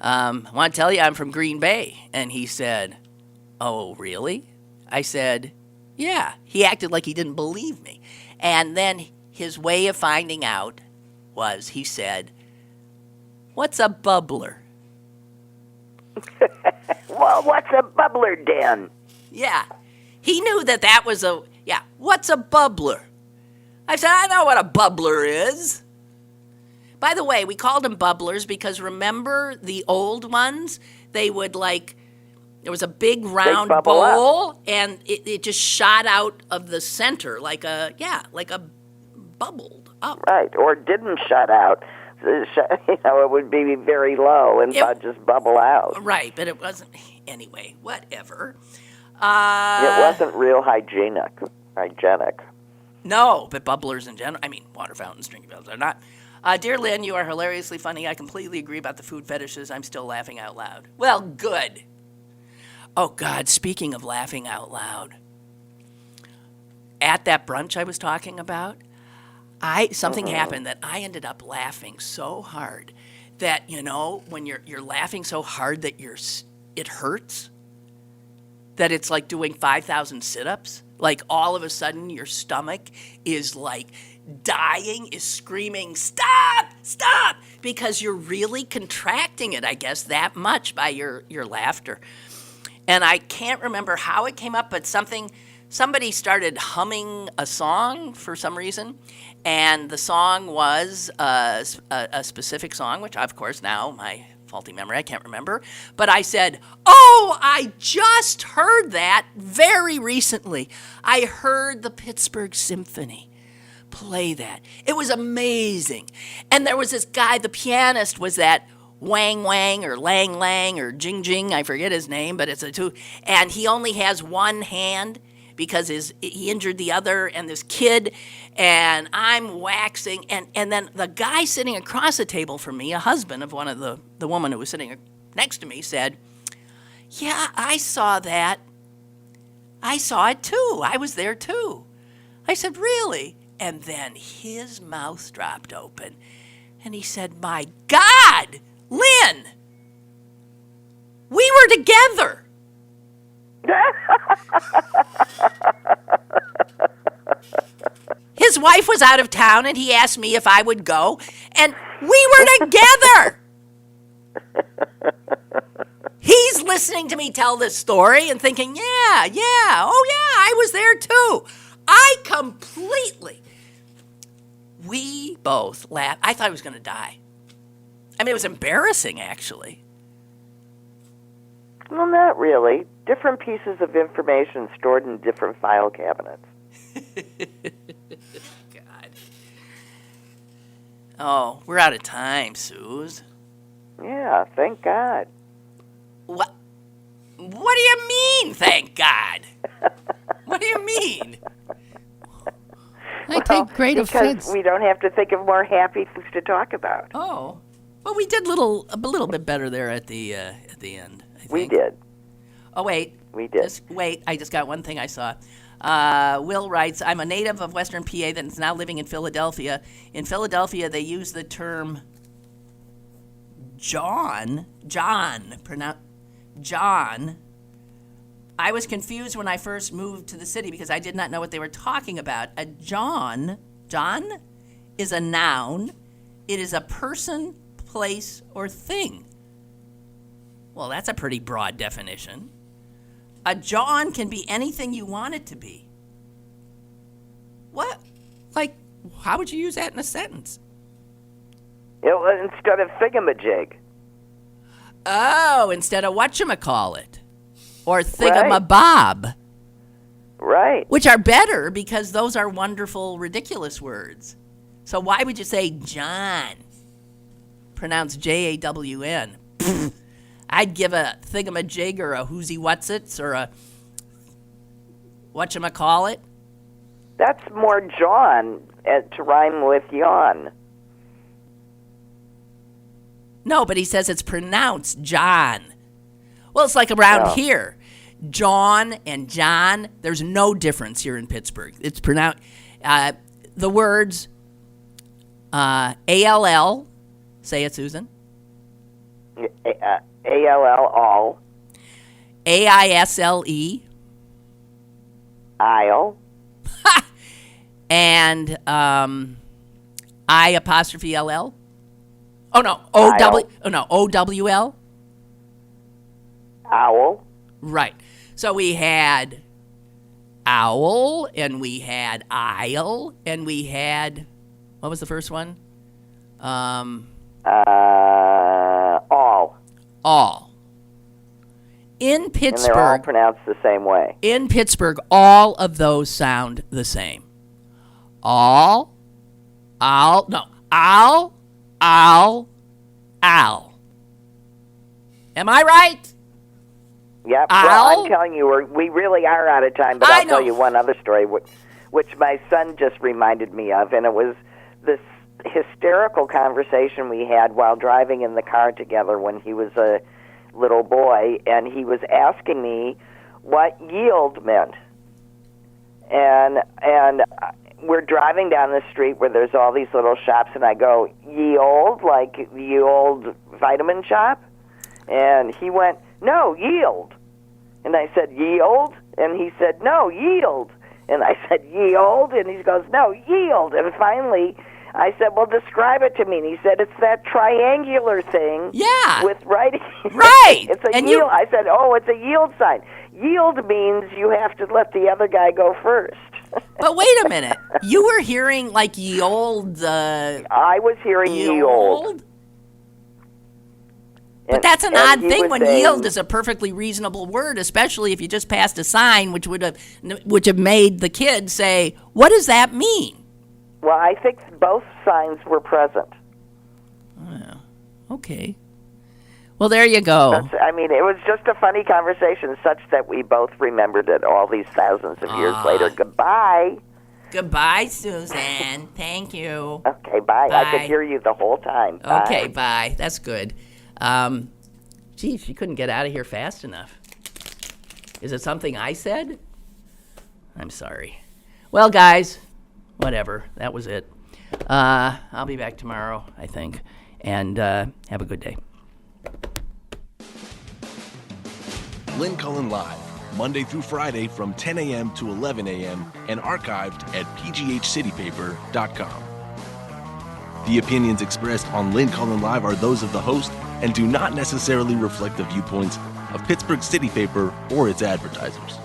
I want to tell you I'm from Green Bay. And he said, oh, really? I said, yeah. He acted like he didn't believe me. And then his way of finding out was, he said, what's a bubbler? Well, what's a bubbler, Dan? Yeah. He knew that was what's a bubbler? I said, I know what a bubbler is. By the way, we called them bubblers because remember the old ones? They would there was a big round bowl, and it just shot out of the center like a bubbled up. Right, or didn't shut out. It would be very low and just bubble out. Right, but it wasn't. Anyway, whatever. It wasn't real hygienic. No, but bubblers in general, water fountains, drinking fountains are not. Dear Lynn, you are hilariously funny. I completely agree about the food fetishes. I'm still laughing out loud. Well, good. Oh, God, speaking of laughing out loud, at that brunch I was talking about, something happened that I ended up laughing so hard that, when you're laughing so hard that it hurts, that it's like doing 5,000 sit-ups. Like all of a sudden your stomach is dying, is screaming, stop, because you're really contracting it, I guess, that much by your laughter. And I can't remember how it came up, but somebody started humming a song for some reason, and the song was a specific song, which, of course, now my faulty memory, I can't remember. But I said, oh, I just heard that very recently. I heard the Pittsburgh Symphony play that. It was amazing. And there was this guy, the pianist was that Wang Wang or Lang Lang or Jing Jing, I forget his name, but it's a two, and he only has one hand because he injured the other, and this kid, and I'm waxing, and then the guy sitting across the table from me, a husband of one of the woman who was sitting next to me, said, yeah, I saw that. I saw it too. I was there too. I said, really? And then his mouth dropped open, and he said, my God, Lynn, we were together. His wife was out of town, and he asked me if I would go, and we were together. He's listening to me tell this story and thinking, yeah, I was there too. We both laughed. I thought I was going to die. I mean, it was embarrassing, actually. Well, not really. Different pieces of information stored in different file cabinets. God. Oh, we're out of time, Suze. Yeah, thank God. What do you mean, thank God? What do you mean? I take great offense. Because we don't have to think of more happy things to talk about. Oh. Well, we did a little bit better there at the end, I think. We did. Oh, wait. We did. I just got one thing I saw. Will writes, I'm a native of Western PA that is now living in Philadelphia. In Philadelphia, they use the term John. I was confused when I first moved to the city because I did not know what they were talking about. A John is a noun. It is a person, place, or thing. Well, that's a pretty broad definition. A John can be anything you want it to be. What? Like, how would you use that in a sentence? Instead of thingamajig. Oh, instead of whatchamacallit. Or thingamabob. Right. Which are better because those are wonderful, ridiculous words. So why would you say John? Pronounced Jawn. I'd give a thingamajig or a whoozy whatsits or a whatchamacallit. That's more John to rhyme with yawn. No, but he says it's pronounced John. Well, it's like around here. John and John, there's no difference here in Pittsburgh. It's pronounced, the words A-L-L, say it, Susan. A-L-L, all. A-I-S-L-E. Isle. And I apostrophe L-L. Oh, no, O-W, O-W-L. Owl. Right. So we had owl, and we had aisle, and we had, what was the first one? All. All. In Pittsburgh. And they're all pronounced the same way. In Pittsburgh, all of those sound the same. Owl, owl. Am I right? Yep. Well, I'm telling you, we really are out of time, but I'll tell you one other story, which my son just reminded me of, and it was this hysterical conversation we had while driving in the car together when he was a little boy, and he was asking me what yield meant. And we're driving down the street where there's all these little shops, and I go, yield, like the old vitamin shop? And he went, no, yield. And I said, yield? And he said, no, yield. And I said, yield? And he goes, no, yield. And finally, I said, well, describe it to me. And he said, it's that triangular thing. Yeah. With writing. Right. It's a yield. I said, oh, it's a yield sign. Yield means you have to let the other guy go first. But wait a minute. You were hearing like ye old... I was hearing ye old. But that's an odd thing when yield is a perfectly reasonable word, especially if you just passed a sign which would have made the kid say, what does that mean? Well, I think both signs were present. Oh, okay. Well, there you go. I mean, it was just a funny conversation such that we both remembered it all these thousands of years later. Goodbye. Goodbye, Susan. Thank you. Okay, bye. I could hear you the whole time. Bye. Okay, bye. That's good. Geez, she couldn't get out of here fast enough. Is it something I said? I'm sorry. Well, guys, whatever. That was it. I'll be back tomorrow, I think. And have a good day. Lynn Cullen Live, Monday through Friday from 10 a.m. to 11 a.m. and archived at pghcitypaper.com. The opinions expressed on Lynn Cullen Live are those of the host and do not necessarily reflect the viewpoints of Pittsburgh City Paper or its advertisers.